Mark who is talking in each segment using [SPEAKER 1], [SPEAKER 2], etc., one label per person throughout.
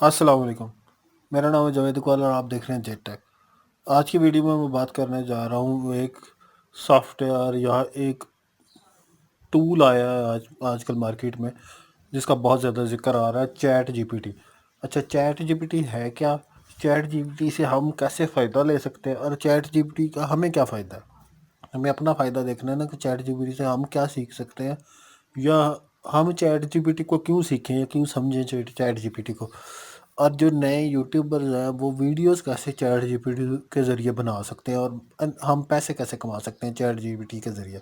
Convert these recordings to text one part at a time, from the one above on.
[SPEAKER 1] अस्सलाम वालेकुम। मेरा नाम है जावेद इकबाल और आप देख रहे हैं जेड टेक। आज की वीडियो में मैं बात करने जा रहा हूँ एक सॉफ्टवेयर या एक टूल आया है आजकल मार्केट में, जिसका बहुत ज़्यादा जिक्र आ रहा है, चैट जीपीटी। अच्छा, चैट जीपीटी है क्या? चैट जीपीटी से हम कैसे फ़ायदा ले सकते हैं और चैट जीपीटी का हमें क्या फ़ायदा है? हमें अपना फ़ायदा देखना है ना कि चैट जीपीटी से हम क्या सीख सकते हैं, या हम चैट जीपीटी को क्यों सीखें या क्यों समझें चैट जीपीटी को। और जो नए यूट्यूबर्स हैं वो वीडियोस कैसे चैट जीपीटी के ज़रिए बना सकते हैं, और हम पैसे कैसे कमा सकते हैं चैट जीपीटी के ज़रिए।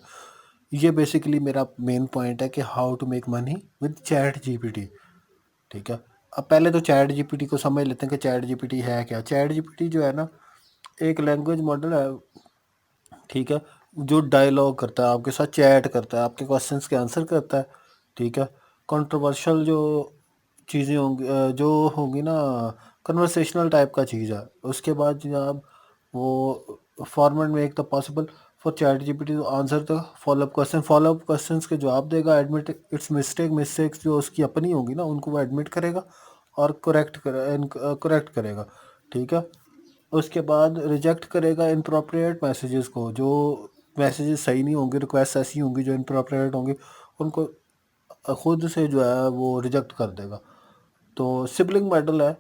[SPEAKER 1] ये बेसिकली मेरा मेन पॉइंट है कि how to make money with ChatGPT. ठीक है। अब पहले तो चैट जीपीटी को समझ लेते हैं कि चैट जीपीटी है क्या। चैट जीपीटी जो है ना, एक लैंग्वेज मॉडल है। ठीक है। जो डायलॉग करता है, आपके साथ चैट करता है, आपके क्वेश्चंस के आंसर करता है। ठीक है। कंट्रोवर्शियल जो चीज़ें होंगी, जो होंगी ना, कन्वर्सेशनल टाइप का चीज़ है। उसके बाद जनाब वो फॉर्मेट में एक तो possible for ChatGPT to answer the follow up questions के जवाब देगा, एडमिट इट्स मिस्टेक्स जो उसकी अपनी होगी ना, उनको वो एडमिट करेगा और करेक्ट करेगा। ठीक है। उसके बाद रिजेक्ट करेगा इनप्रोप्रिएट मैसेजेस को, जो मैसेजेस सही नहीं होंगे, रिक्वेस्ट ऐसी होंगी जो इनप्रोप्रिएट होंगी, उनको खुद से जो है वो रिजेक्ट कर देगा। तो सिबलिंग मॉडल है।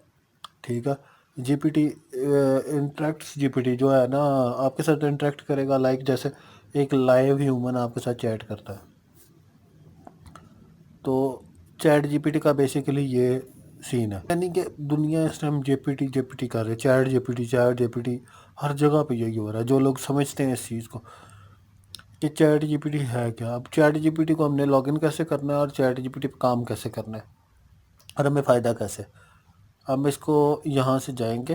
[SPEAKER 1] ठीक है। जीपीटी इंटरेक्ट जीपीटी जो है ना, आपके साथ इंटरेक्ट करेगा, लाइक जैसे एक लाइव ह्यूमन आपके साथ चैट करता है। तो चैट जीपीटी का बेसिकली ये सीन है, यानी कि दुनिया इस टाइम जेपीटी जेपीटी कर रही है, चैट जेपीटी हर जगह पे यही हो रहा है। जो लोग समझते हैं इस चीज़ को कि चैट जीपीटी है क्या, अब चैट जीपीटी को हमने लॉगिन कैसे करना है और चैट जीपीटी पे काम कैसे करना है और हमें फ़ायदा कैसे। हम इसको यहाँ से जाएंगे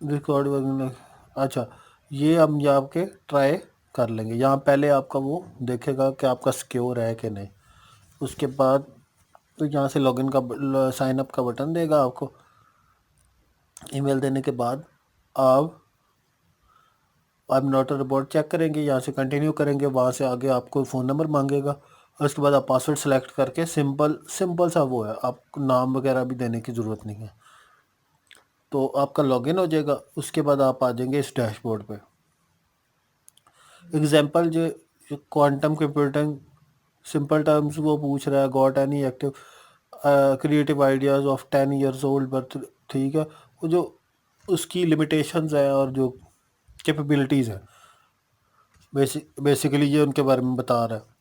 [SPEAKER 1] रिकॉर्ड वगैरह। अच्छा, ये हम यहाँ के ट्राई कर लेंगे। यहाँ पहले आपका वो देखेगा कि आपका सिक्योर है कि नहीं। उसके बाद तो यहाँ से लॉगिन का साइन अप का बटन देगा आपको। ईमेल देने के बाद आप I am not a robot check करेंगे, यहाँ से कंटिन्यू करेंगे, वहाँ से आगे आपको फ़ोन नंबर मांगेगा और उसके बाद आप पासवर्ड सेलेक्ट करके सिंपल सिंपल सा वो है, आपको नाम वगैरह भी देने की ज़रूरत नहीं है। तो आपका लॉगिन हो जाएगा। उसके बाद आप आ जाएंगे इस डैशबोर्ड पे। एग्जांपल जो क्वांटम कंप्यूटिंग सिंपल टर्म्स वो पूछ रहा है, got any active creative ideas of 10 years old birth. ठीक है। वो जो उसकी लिमिटेशंस है और जो कैपेबिलिटीज़ है, बेसिकली ये उनके बारे में बता रहा है।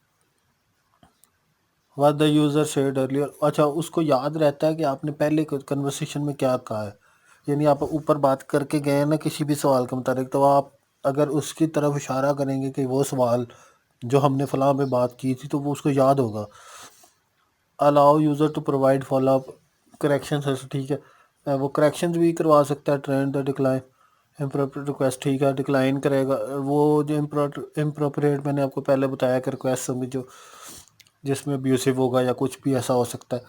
[SPEAKER 1] What the user said earlier. अच्छा, उसको याद रहता है कि आपने पहले कन्वर्सेशन में क्या कहा है। यानी आप ऊपर बात करके गए हैं ना किसी भी सवाल के मुताबिक, तो आप अगर उसकी तरफ इशारा करेंगे कि वो सवाल जो हमने फलां पे बात की थी, तो वो उसको याद होगा। Allow user to provide follow up correction है। ठीक है। वो करेक्शन भी करवा सकता है। Trained the decline inappropriate request. ठीक है, डिक्लाइन करेगा वो जो इम्प्रोप्रिएट, मैंने आपको पहले बताया कि रिक्वेस्ट होंगी जो जिसमें अब्यूसिव होगा या कुछ भी ऐसा हो सकता है,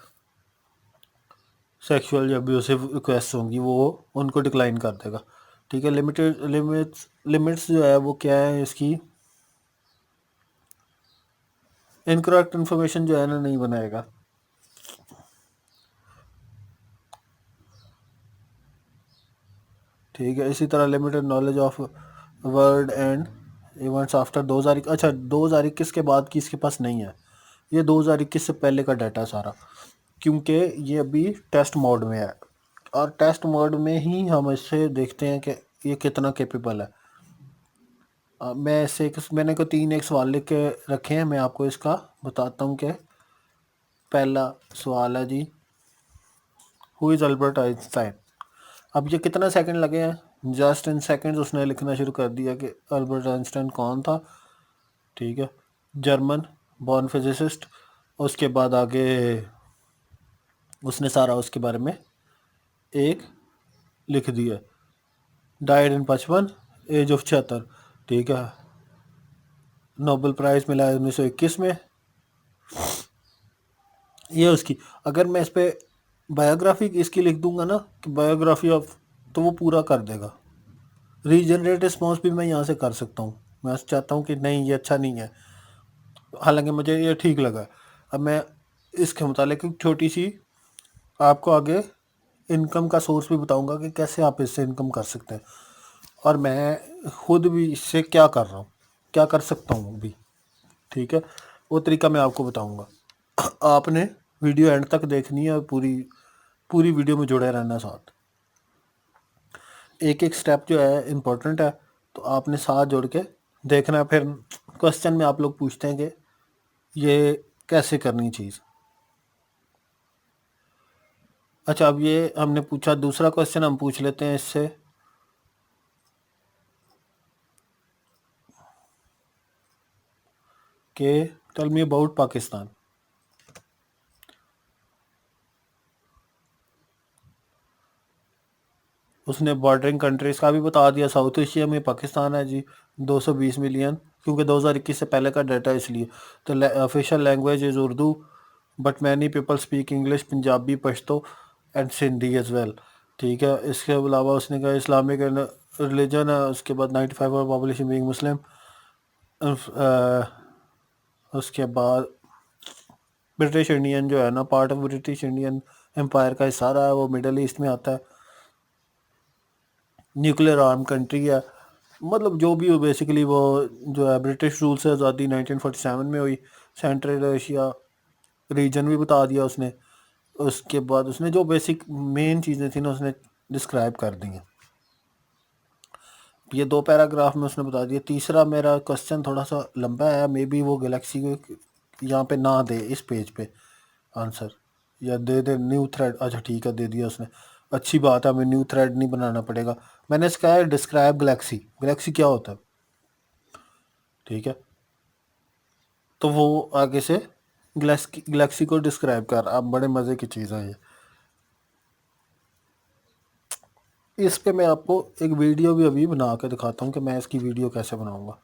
[SPEAKER 1] सेक्सुअल या अब्यूसिव रिक्वेस्ट होंगी, वो उनको डिक्लाइन कर देगा। ठीक है। लिमिट्स जो है वो क्या है इसकी, इनकरेक्ट इन्फॉर्मेशन जो है ना नहीं बनाएगा। ठीक है। इसी तरह limited knowledge of word and events after 2021। अच्छा, 2021 के बाद की इसके पास नहीं है, ये 2021 से पहले का डाटा सारा, क्योंकि ये अभी टेस्ट मोड में है। और टेस्ट मोड में ही हम इससे देखते हैं कि ये कितना कैपेबल है। मैं इससे मैंने को 3 एक सवाल लिख के रखे हैं, मैं आपको इसका बताता हूँ कि पहला सवाल है जी, हु इज़ अल्बर्ट आइंस्टाइन। अब ये कितना सेकंड लगे हैं, जस्ट इन सेकंड्स उसने लिखना शुरू कर दिया कि अल्बर्ट आइंस्टाइन कौन था। ठीक है। German born physicist. उसके बाद आगे उसने सारा उसके बारे में एक लिख दिया। Died in 55, age of 76। ठीक है। नोबेल प्राइज़ मिला है 1921 में। ये उसकी, अगर मैं इस पे बायोग्राफी इसकी लिख दूंगा ना कि बायोग्राफी ऑफ, तो वो पूरा कर देगा। रीजनरेट रिस्पॉन्स भी मैं यहाँ से कर सकता हूँ। मैं चाहता हूँ कि नहीं ये अच्छा नहीं है, हालांकि मुझे ये ठीक लगा। अब मैं इसके मुतालिक एक छोटी सी आपको आगे इनकम का सोर्स भी बताऊंगा कि कैसे आप इससे इनकम कर सकते हैं, और मैं खुद भी इससे क्या कर रहा हूँ, क्या कर सकता हूँ भी। ठीक है, वो तरीका मैं आपको बताऊंगा। आपने वीडियो एंड तक देखनी है और पूरी पूरी वीडियो में जुड़े रहना साथ। एक एक स्टेप जो है इम्पोर्टेंट है, तो आपने साथ जोड़ के देखना है। फिर क्वेश्चन में आप लोग पूछते हैं कि ये कैसे करनी चीज़। अच्छा, अब ये हमने पूछा, दूसरा क्वेश्चन हम पूछ लेते हैं इससे कि टेल मी अबाउट पाकिस्तान। उसने बॉर्डरिंग कंट्रीज़ का भी बता दिया। साउथ एशिया में पाकिस्तान है जी, 220 मिलियन, क्योंकि 2021 से पहले का डाटा इसलिए। तो official language is Urdu, but many people speak English, Punjabi, Pashto and Sindhi as well. ठीक है, इसके अलावा उसने कहा इस्लामिक रिलीजन है, उसके बाद 95 और पॉपुलेशन बीइंग मुस्लिम। उसके बाद ब्रिटिश इंडियन जो है ना, part of British Indian empire का हिस्सा रहा है, वो मिडल ईस्ट में आता है। न्यूक्लियर आर्म कंट्री है, मतलब जो भी हो बेसिकली वो जो है ब्रिटिश रूल से आज़ादी 1947 में हुई। सेंट्रल एशिया रीजन भी बता दिया उसने। उसके बाद उसने जो बेसिक मेन चीज़ें थी ना उसने डिस्क्राइब कर दी हैं। ये 2 पैराग्राफ में उसने बता दिया। तीसरा मेरा क्वेश्चन थोड़ा सा लंबा है, मे बी वो गैलेक्सी को यहाँ पे ना दे इस पेज पे आंसर, या दे दे न्यू थ्रेड। अच्छा ठीक है, दे दिया उसने, अच्छी बात है, हमें न्यू थ्रेड नहीं बनाना पड़ेगा। मैंने इसका है डिस्क्राइब गैलेक्सी, गैलेक्सी क्या होता है। ठीक है, तो वो आगे से गैलेक्सी गैलेक्सी को डिस्क्राइब कर, अब बड़े मज़े की चीज़ है ये। इस पे मैं आपको एक वीडियो भी अभी बना के दिखाता हूँ कि मैं इसकी वीडियो कैसे बनाऊँगा।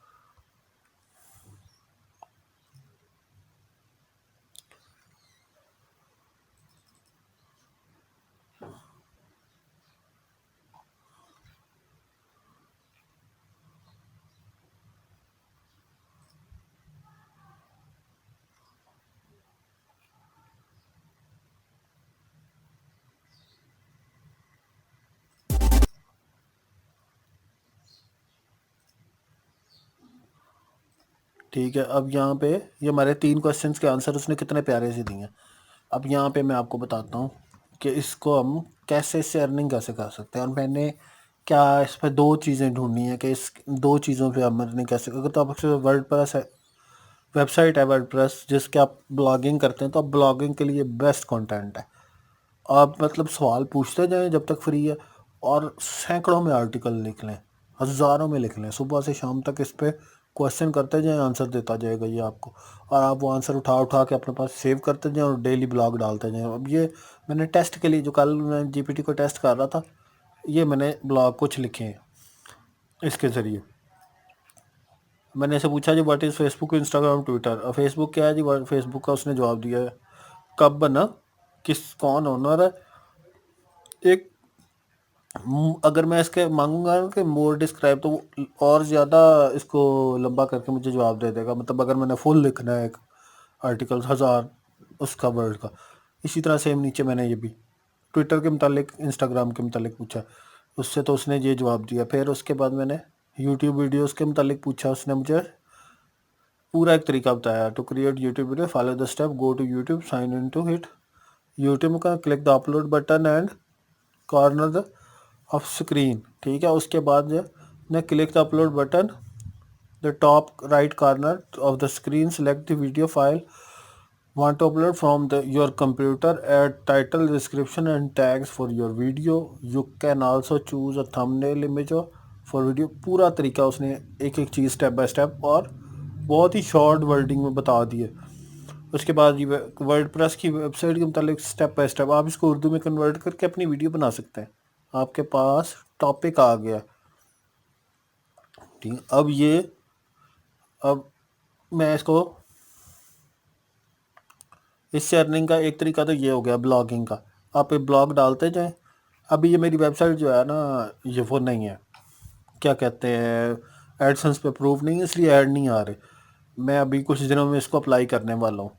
[SPEAKER 1] ठीक है, अब यहाँ पे ये हमारे 3 क्वेश्चंस के आंसर उसने कितने प्यारे से दिए हैं। अब यहाँ पे मैं आपको बताता हूँ कि इसको हम कैसे इससे अर्निंग कैसे कर सकते हैं, और मैंने क्या इस पर 2 चीज़ें ढूंढनी है कि इस 2 चीज़ों पे हम अर्निंग कैसे। अगर तो आपके वर्ड प्रेस है, वेबसाइट है वर्ड प्रेस जिसके आप ब्लॉगिंग करते हैं, तो आप ब्लॉगिंग के लिए बेस्ट कंटेंट है। आप मतलब सवाल पूछते जाएं जब तक फ्री है, और सैकड़ों में आर्टिकल लिख लें, हज़ारों में लिख लें, सुबह से शाम तक इस पे क्वेश्चन करते जाएं, आंसर देता जाएगा ये आपको। और आप वो आंसर उठा उठा के अपने पास सेव करते जाएं और डेली ब्लॉग डालते जाएं। अब ये मैंने टेस्ट के लिए, जो कल मैं जीपीटी को टेस्ट कर रहा था, ये मैंने ब्लॉग कुछ लिखे हैं इसके ज़रिए। मैंने ऐसे पूछा जी what is Facebook, Instagram, Twitter. और फेसबुक क्या है जी, फेसबुक का उसने जवाब दिया है, कब बना, किस कौन ओनर है। एक अगर मैं इसके मांगूंगा ना कि मोर डिस्क्राइब, तो वो और ज़्यादा इसको लंबा करके मुझे जवाब दे देगा। मतलब अगर मैंने फुल लिखना है एक आर्टिकल 1000 उसका वर्ड का। इसी तरह सेम नीचे मैंने ये भी ट्विटर के मुतालिक, इंस्टाग्राम के मुतालिक पूछा, उससे तो उसने ये जवाब दिया। फिर उसके बाद मैंने यूट्यूब वीडियोस के मुतालिक पूछा, उसने मुझे पूरा एक तरीका बताया। To create YouTube video, follow the step, go to YouTube, sign in to hit YouTube का, click the upload button and corner of screen. ठीक है, उसके बाद जो ने click the upload button, the top right corner of the screen, select the video file want to upload from your computer, add title, description and tags for your video. You can also choose a thumbnail image for video। पूरा तरीका उसने एक एक चीज़ step by step और बहुत ही short wording में बता दिए। उसके बाद ये वर्ड प्रेस की वेबसाइट के मुतालिक स्टेप बाय स्टेप आप इसको उर्दू में कन्वर्ट करके अपनी वीडियो बना सकते हैं। आपके पास टॉपिक आ गया। ठीक है, अब मैं इसको, इससे अर्निंग का एक तरीका तो ये हो गया ब्लॉगिंग का। आप एक ब्लॉग डालते जाएं। अभी ये मेरी वेबसाइट जो है ना, ये वो नहीं है, क्या कहते हैं, एडसेंस पे अप्रूव नहीं है, इसलिए ऐड नहीं आ रहे। मैं अभी कुछ दिनों में इसको अप्लाई करने वाला हूँ।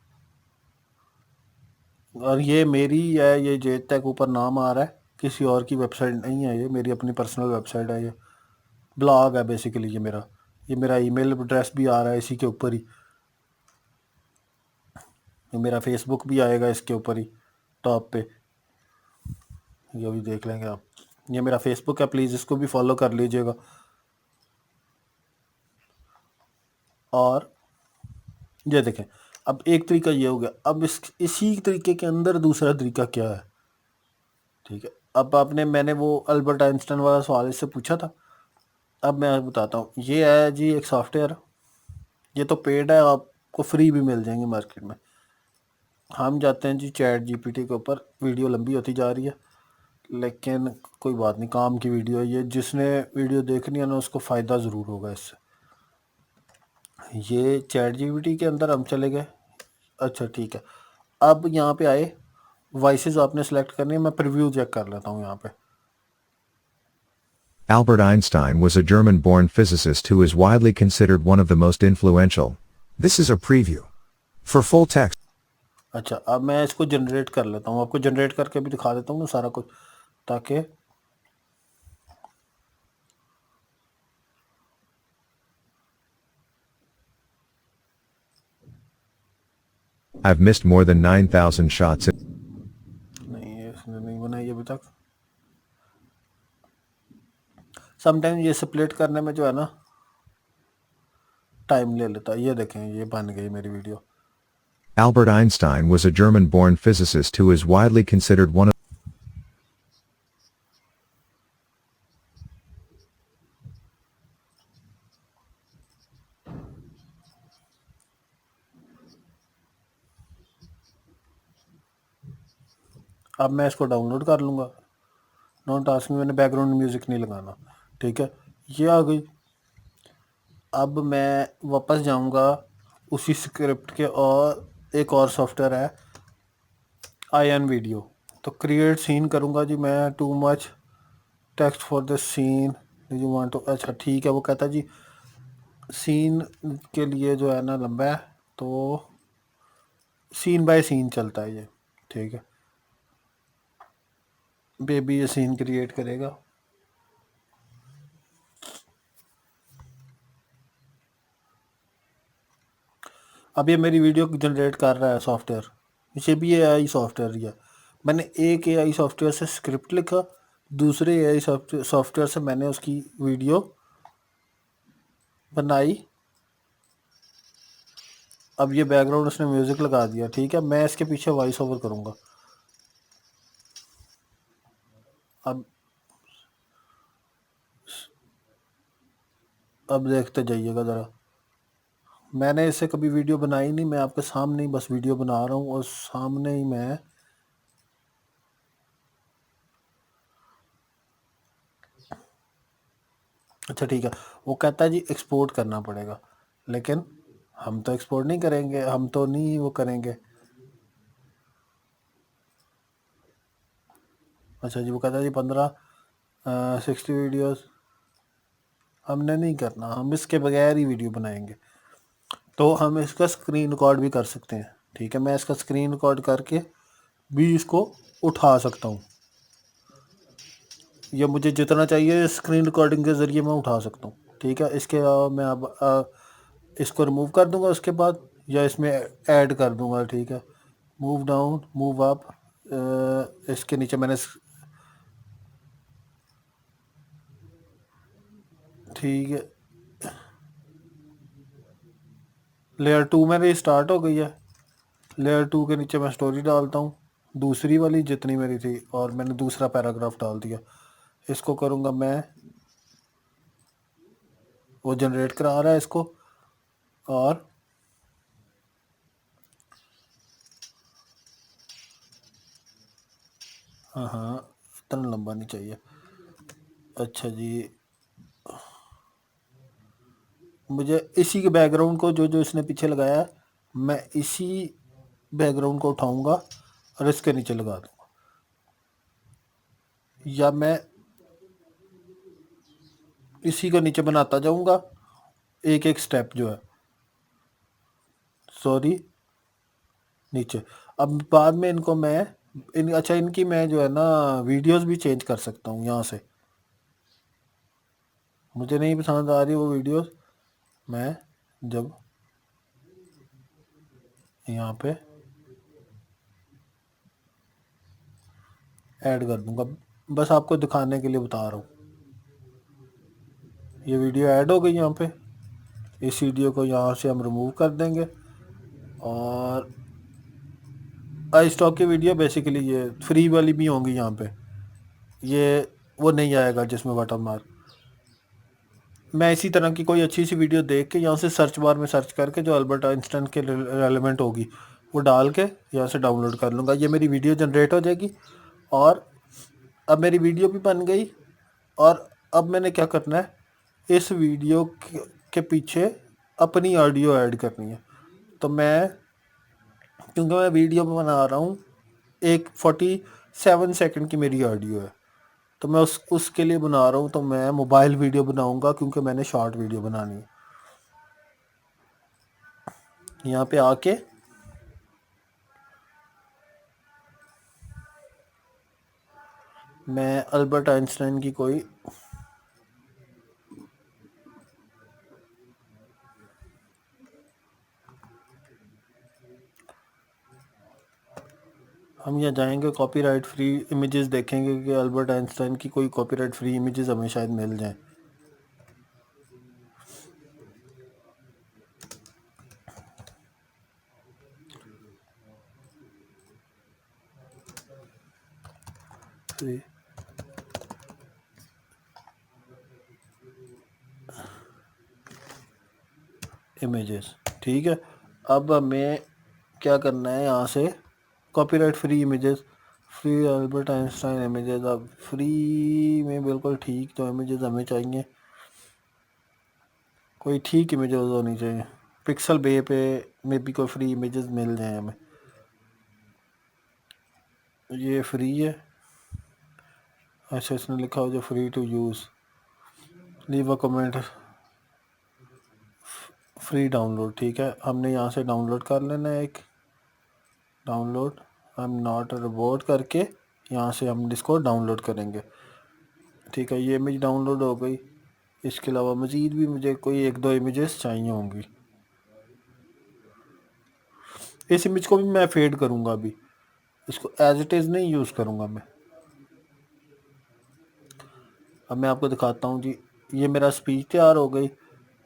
[SPEAKER 1] और ये मेरी है, ये जेड टेक ऊपर नाम आ रहा है, किसी और की वेबसाइट नहीं है, ये मेरी अपनी पर्सनल वेबसाइट है, ये ब्लॉग है बेसिकली। ये मेरा ईमेल एड्रेस भी आ रहा है इसी के ऊपर ही, ये मेरा फेसबुक भी आएगा इसके ऊपर ही टॉप पे, ये भी देख लेंगे आप। ये मेरा फेसबुक है, प्लीज़ इसको भी फॉलो कर लीजिएगा। और ये देखें, अब एक तरीका ये हो गया, अब इसी तरीके के अंदर दूसरा तरीका क्या है, ठीक है। अब मैंने वो अल्बर्ट आइंस्टाइन वाला सवाल इससे पूछा था। अब मैं बताता हूँ, ये है जी एक सॉफ्टवेयर, ये तो पेड है, आपको फ्री भी मिल जाएंगे मार्केट में। हम जाते हैं जी चैट जीपीटी के ऊपर, वीडियो लंबी होती जा रही है लेकिन कोई बात नहीं, काम की वीडियो है ये, जिसने वीडियो देखनी है ना उसको फ़ायदा ज़रूर होगा इससे। ये चैट जीपीटी के अंदर हम चले गए। अच्छा ठीक है, अब यहाँ पे आए, वॉइसेस आपने सेलेक्ट करनी है, मैं प्रीव्यू चेक कर लेता हूँ यहाँ पे।
[SPEAKER 2] Albert Einstein was a German-born physicist who is widely considered one of the most influential. This is a preview. For full text,
[SPEAKER 1] अच्छा, अब मैं इसको जनरेट कर लेता हूँ, आपको जनरेट करके भी दिखा देता हूँ मैं सारा कुछ, ताकि
[SPEAKER 2] I've missed more than 9,000 shots.
[SPEAKER 1] नहीं, इसने नहीं बनाई अभी तक। समटाइम ये स्प्लिट करने में जो है ना टाइम ले लेता है। ये देखें, ये बन गई मेरी video.
[SPEAKER 2] Albert Einstein was a German-born physicist who is widely considered one of
[SPEAKER 1] अब मैं इसको डाउनलोड कर लूँगा, नॉन टास्किंग, मैंने बैकग्राउंड म्यूज़िक नहीं लगाना, ठीक है। ये आ गई। अब मैं वापस जाऊँगा उसी स्क्रिप्ट के, और एक और सॉफ्टवेयर है आई एन वीडियो, तो क्रिएट सीन करूँगा जी मैं। Too much text for the scene you want to, अच्छा ठीक है, वो कहता जी सीन के लिए जो है ना लंबा है, तो सीन बाय सीन चलता है ये, ठीक है। बेबी ये सीन क्रिएट करेगा। अब ये मेरी वीडियो जनरेट कर रहा है सॉफ्टवेयर, ये भी एआई सॉफ्टवेयर ही है। मैंने एक एआई सॉफ्टवेयर से स्क्रिप्ट लिखा, दूसरे एआई सॉफ्टवेयर से मैंने उसकी वीडियो बनाई। अब ये बैकग्राउंड उसने म्यूज़िक लगा दिया, ठीक है। मैं इसके पीछे वॉइस ओवर करूँगा। अब देखते जाइएगा ज़रा, मैंने इससे कभी वीडियो बनाई नहीं, मैं आपके सामने ही बस वीडियो बना रहा हूँ, और सामने ही मैं अच्छा ठीक है, वो कहता है जी एक्सपोर्ट करना पड़ेगा, लेकिन हम तो एक्सपोर्ट नहीं करेंगे, हम तो नहीं वो करेंगे। अच्छा जी, वो कहता है जी 60 वीडियोस, हमने नहीं करना, हम इसके बगैर ही वीडियो बनाएंगे। तो हम इसका स्क्रीन रिकॉर्ड भी कर सकते हैं, ठीक है। मैं इसका स्क्रीन रिकॉर्ड करके भी इसको उठा सकता हूँ, या मुझे जितना चाहिए स्क्रीन रिकॉर्डिंग के ज़रिए मैं उठा सकता हूँ, ठीक है। इसके अलावा मैं अब इसको रिमूव कर दूंगा उसके बाद, या इसमें ऐड कर दूंगा, ठीक है। मूव डाउन, मूव अप, इसके नीचे मैंने ठीक है, लेयर 2 मेरी स्टार्ट हो गई है। लेयर 2 के नीचे मैं स्टोरी डालता हूँ, दूसरी वाली जितनी मेरी थी, और मैंने दूसरा पैराग्राफ डाल दिया। इसको करूँगा मैं, वो जनरेट करा रहा है इसको, और हाँ हाँ, इतना लंबा नहीं चाहिए। अच्छा जी, मुझे इसी के बैकग्राउंड को, जो जो इसने पीछे लगाया है, मैं इसी बैकग्राउंड को उठाऊंगा और इसके नीचे लगा दूंगा, या मैं इसी को नीचे बनाता जाऊंगा, एक एक स्टेप जो है, सॉरी नीचे। अब बाद में इनको मैं अच्छा इनकी मैं जो है ना वीडियोस भी चेंज कर सकता हूँ यहाँ से। मुझे नहीं पसंद आ रही वो वीडियोस, मैं जब यहाँ पे ऐड कर दूंगा, बस आपको दिखाने के लिए बता रहा हूँ। ये वीडियो ऐड हो गई यहाँ पे। इस वीडियो को यहाँ से हम रिमूव कर देंगे और आई स्टॉक की वीडियो बेसिकली ये फ्री वाली भी होंगी यहाँ पे। ये वो नहीं आएगा जिसमें वाटर मार्क। मैं इसी तरह की कोई अच्छी सी वीडियो देख के यहाँ से सर्च बार में सर्च करके जो अल्बर्ट आइंस्टाइन के रेलेवेंट होगी वो डाल के यहाँ से डाउनलोड कर लूँगा। ये मेरी वीडियो जनरेट हो जाएगी और अब मेरी वीडियो भी बन गई। और अब मैंने क्या करना है, इस वीडियो के पीछे अपनी ऑडियो ऐड करनी है। तो मैं क्योंकि मैं वीडियो बना रहा हूँ, एक 47 सेकंड की मेरी ऑडियो है, तो मैं उसके लिए बना रहा हूँ। तो मैं मोबाइल वीडियो बनाऊँगा क्योंकि मैंने शॉर्ट वीडियो बनानी है। यहाँ पे आके मैं अल्बर्ट आइंस्टाइन की कोई हम यहाँ जाएंगे, कॉपीराइट फ्री इमेजेस देखेंगे कि अल्बर्ट आइंस्टाइन की कोई कॉपीराइट फ्री इमेजेस हमें शायद मिल जाएं। फ्री इमेजेस, ठीक है। अब हमें क्या करना है, यहाँ से copyright free images, free Albert Einstein images. अब फ्री में बिल्कुल ठीक तो इमेजेस हमें चाहिए, कोई ठीक इमेजेस होनी चाहिए। पिक्सल बे पे में भी कोई फ्री इमेजेस मिल जाए हमें। ये फ्री है, अच्छा इसने लिखा हो जो free to use, leave a comment, free download, ठीक है। हमने यहाँ से डाउनलोड कर लेना है, एक download I am not a robot करके यहाँ से हम इसको डाउनलोड करेंगे, ठीक है। ये इमेज डाउनलोड हो गई। इसके अलावा मज़ीद भी मुझे कोई एक दो इमेजेस चाहिए होंगी। इस इमेज को भी मैं फेड करूँगा, अभी इसको एज इट इज़ नहीं यूज़ करूँगा मैं। अब मैं आपको दिखाता हूँ जी, ये मेरा स्पीच तैयार हो गई।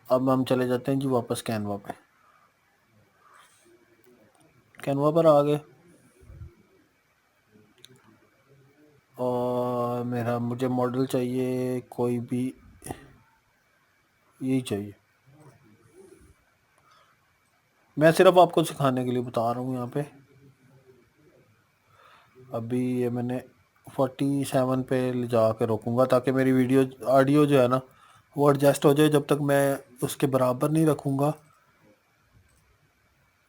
[SPEAKER 1] अब हम चले जाते हैं जी वापस कैनवा पे। कैनवा पर आ गए और मुझे मॉडल चाहिए कोई भी, यही चाहिए। मैं सिर्फ आपको सिखाने के लिए बता रहा हूँ यहाँ पे। अभी ये मैंने 47 पे ले जा कर रोकूँगा ताकि मेरी वीडियो ऑडियो जो है ना वो एडजस्ट हो जाए। जब तक मैं उसके बराबर नहीं रखूँगा।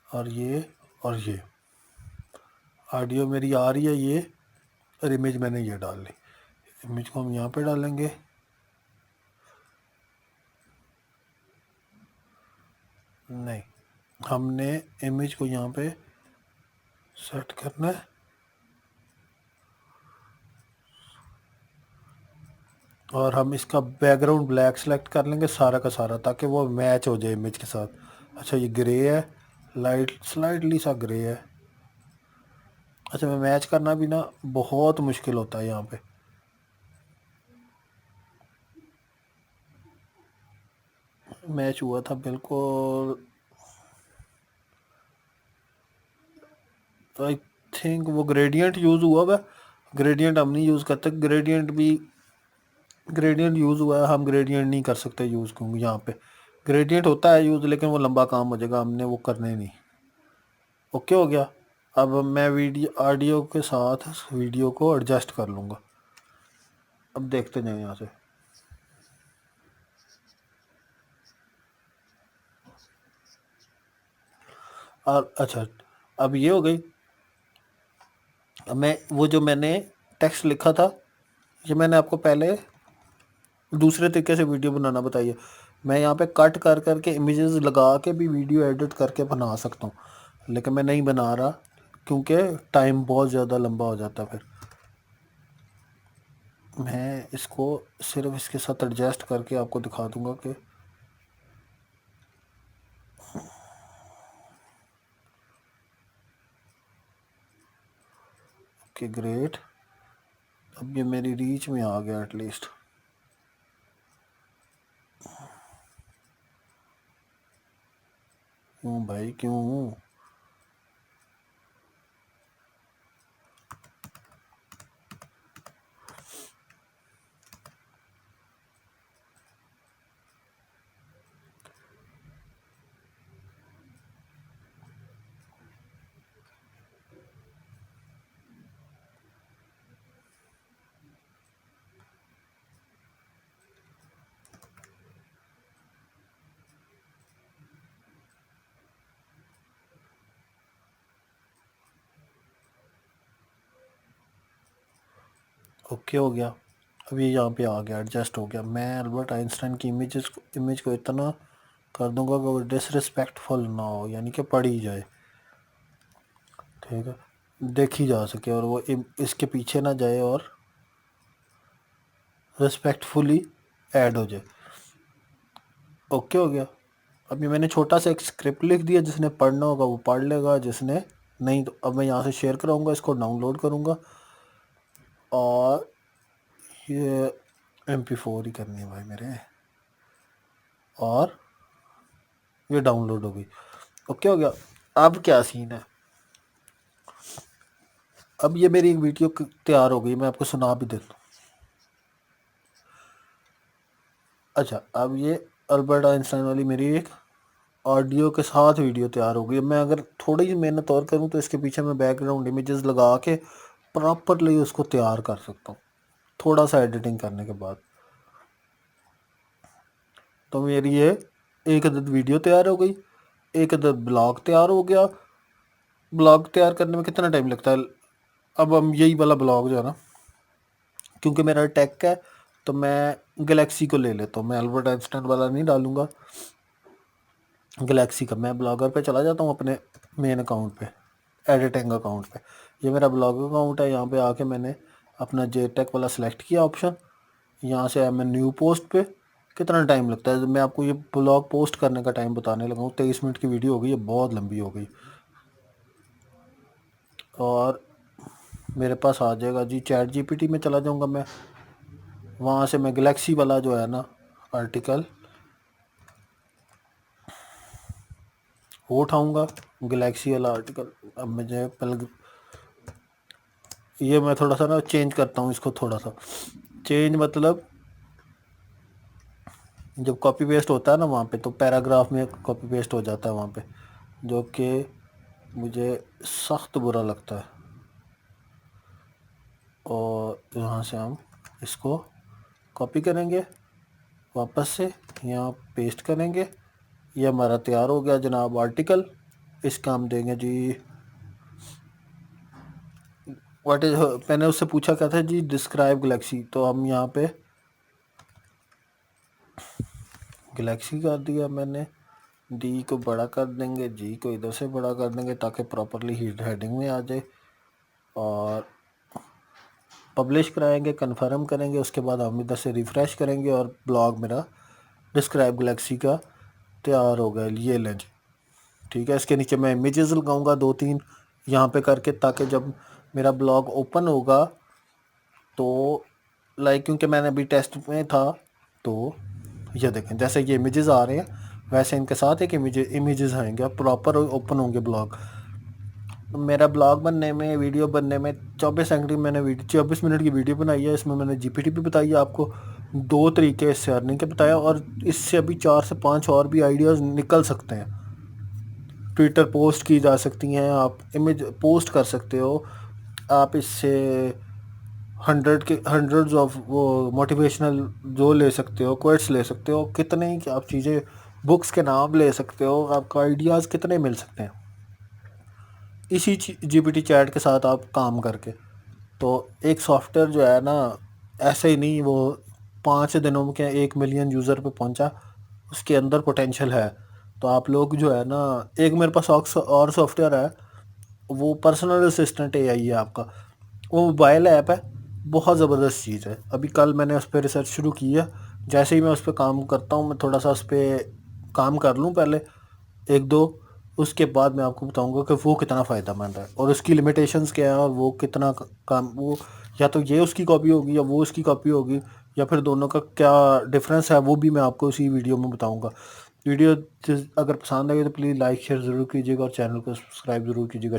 [SPEAKER 1] और ये ऑडियो मेरी आ रही है ये, और इमेज मैंने ये डाल ली। इमेज को हम यहाँ पे डालेंगे, नहीं हमने इमेज को यहाँ पे सेट करना है और हम इसका बैकग्राउंड ब्लैक सेलेक्ट कर लेंगे सारा का सारा, ताकि वो मैच हो जाए इमेज के साथ। अच्छा ये ग्रे है, लाइट स्लाइटली सा ग्रे है। अच्छा मैं मैच करना भी ना बहुत मुश्किल होता है यहाँ पे। मैच हुआ था बिल्कुल, आई थिंक वो ग्रेडियंट यूज़ हुआ हुआ। ग्रेडियंट हम नहीं यूज़ करते, ग्रेडियंट यूज़ हुआ है, हम ग्रेडियंट नहीं कर सकते यूज़, क्योंकि यहाँ पे ग्रेडियंट होता है यूज़ लेकिन वो लंबा काम हो जाएगा, हमने वो करना ही नहीं। ओके हो गया। अब मैं वीडियो ऑडियो के साथ वीडियो को एडजस्ट कर लूँगा। अब देखते जाए यहाँ से। और अच्छा अब ये हो गई। अब मैं वो जो मैंने टेक्स्ट लिखा था, ये मैंने आपको पहले दूसरे तरीके से वीडियो बनाना बताइए। मैं यहाँ पे कट कर करके इमेजेस लगा के भी वीडियो एडिट करके बना सकता हूँ, लेकिन मैं नहीं बना रहा क्योंकि टाइम बहुत ज़्यादा लंबा हो जाता है फिर। मैं इसको सिर्फ इसके साथ एडजस्ट करके आपको दिखा दूंगा कि ओके ग्रेट, अब ये मेरी रीच में आ गया एटलीस्ट। क्यों भाई क्यों? ओके हो गया, अब ये यहाँ पे आ गया, एडजस्ट हो गया। मैं अल्बर्ट आइंस्टाइन की इमेज को इतना कर दूंगा कि वो डिसरिस्पेक्टफुल ना हो, यानी कि पढ़ी जाए, ठीक है, देखी जा सके, और वो इसके पीछे ना जाए और रिस्पेक्टफुली ऐड हो जाए। ओके हो गया। अब ये मैंने छोटा सा एक स्क्रिप्ट लिख दिया, जिसने पढ़ना होगा वो पढ़ लेगा, जिसने नहीं तो अब मैं यहाँ से शेयर कराऊंगा, इसको डाउनलोड करूंगा, और ये MP4 ही करनी है भाई मेरे, और ये डाउनलोड हो गई। ओके हो गया। अब क्या सीन है, अब ये मेरी एक वीडियो तैयार हो गई, मैं आपको सुना भी देता हूँ। अच्छा, अब ये अल्बर्ट आइंस्टाइन वाली मेरी एक ऑडियो के साथ वीडियो तैयार हो गई। अब मैं अगर थोड़ी सी मेहनत और करूँ तो इसके पीछे मैं बैकग्राउंड इमेजेस लगा के प्रॉपरली उसको तैयार कर सकता हूँ, थोड़ा सा एडिटिंग करने के बाद। तो मेरी ये एक अदद वीडियो तैयार हो गई, एक अदद ब्लॉग तैयार हो गया। ब्लॉग तैयार करने में कितना टाइम लगता है? अब हम यही वाला ब्लॉग जो है ना, क्योंकि मेरा टेक है तो मैं गैलेक्सी को ले लेता हूँ, मैं अल्बर्ट आइंस्टाइन वाला नहीं डालूंगा, गैलेक्सी का। मैं ब्लॉगर पे चला जाता हूँ, अपने मेन अकाउंट पे, एडिटिंग अकाउंट पे। ये मेरा ब्लॉग अकाउंट है, यहाँ पे आके मैंने अपना JTech वाला सेलेक्ट किया ऑप्शन, यहाँ से आया मैं न्यू पोस्ट पे। कितना टाइम लगता है? मैं आपको ये ब्लॉग पोस्ट करने का टाइम बताने लगा हूँ, 23 मिनट की वीडियो हो गई, ये बहुत लंबी हो गई। और मेरे पास आ जाएगा जी, ChatGPT में चला जाऊँगा मैं, वहाँ से मैं गैलेक्सी वाला जो है ना आर्टिकल वो उठाऊँगा, गैलेक्सी वाला आर्टिकल। अब मुझे पहले ये मैं थोड़ा सा ना चेंज करता हूँ इसको, थोड़ा सा चेंज मतलब जब कॉपी पेस्ट होता है ना वहाँ पे, तो पैराग्राफ में कॉपी पेस्ट हो जाता है वहाँ पे, जो कि मुझे सख्त बुरा लगता है। और यहाँ से हम इसको कॉपी करेंगे, वापस से यहाँ पेस्ट करेंगे, ये हमारा तैयार हो गया जनाब आर्टिकल। इसका हम देंगे जी व्हाट इज, मैंने उससे पूछा क्या था जी, डिस्क्राइब गैलेक्सी, तो हम यहाँ पे गैलेक्सी कर दिया मैंने। डी को बड़ा कर देंगे, जी को इधर से बड़ा कर देंगे ताकि प्रॉपरली हेडिंग में आ जाए, और पब्लिश कराएंगे, कंफर्म करेंगे। उसके बाद हम इधर से रिफ़्रेश करेंगे और ब्लॉग मेरा डिस्क्राइब गैलेक्सी का तैयार हो गया। ये लें जी, ठीक है। इसके नीचे मैं इमेजेस लगाऊंगा 2-3 यहाँ पे करके, ताकि जब मेरा ब्लॉग ओपन होगा तो लाइक, क्योंकि मैंने अभी टेस्ट में था, तो ये देखें जैसे ये इमेजेस आ रहे हैं वैसे इनके साथ एक इमेजेस आएंगे, प्रॉपर ओपन होंगे ब्लॉग। मेरा ब्लॉग बनने में, वीडियो बनने में 24 सेकंड की मैंने 24 मिनट की वीडियो बनाई है। इसमें मैंने GPT भी बताई है आपको, 2 तरीके इससे अर्निंग के बताया, और इससे अभी 4 से 5 और भी आइडियाज़ निकल सकते हैं। ट्विटर पोस्ट की जा सकती हैं, आप इमेज पोस्ट कर सकते हो, आप इससे हंड्रेड्स ऑफ वो मोटिवेशनल जो ले सकते हो, कोट्स ले सकते हो, कितने ही आप चीज़ें, बुक्स के नाम ले सकते हो, आपको आइडियाज़ कितने मिल सकते हैं इसी GPT चैट के साथ आप काम करके। तो एक सॉफ्टवेयर जो है ना, ऐसे ही नहीं वो 5 दिनों में क्या 1 मिलियन यूज़र पे पहुंचा, उसके अंदर पोटेंशियल है। तो आप लोग जो है ना, एक मेरे पास और सॉफ्टवेयर है, वो पर्सनल असिस्टेंट एआई है आपका। वो मोबाइल ऐप है, बहुत ज़बरदस्त चीज़ है। अभी कल मैंने उस पर रिसर्च शुरू की है। जैसे ही मैं उस पर काम करता हूँ, मैं थोड़ा सा उस पर काम कर लूँ पहले एक दो, उसके बाद मैं आपको बताऊंगा कि वो कितना फ़ायदेमंद है और उसकी लिमिटेशंस क्या है और वो कितना काम वो, या तो ये उसकी कॉपी होगी या वो उसकी कॉपी होगी, या फिर दोनों का क्या डिफरेंस है वो भी मैं आपको इसी वीडियो में बताऊंगा। वीडियो अगर पसंद आए तो प्लीज़ लाइक शेयर ज़रूर कीजिएगा और चैनल को सब्सक्राइब ज़रूर कीजिएगा।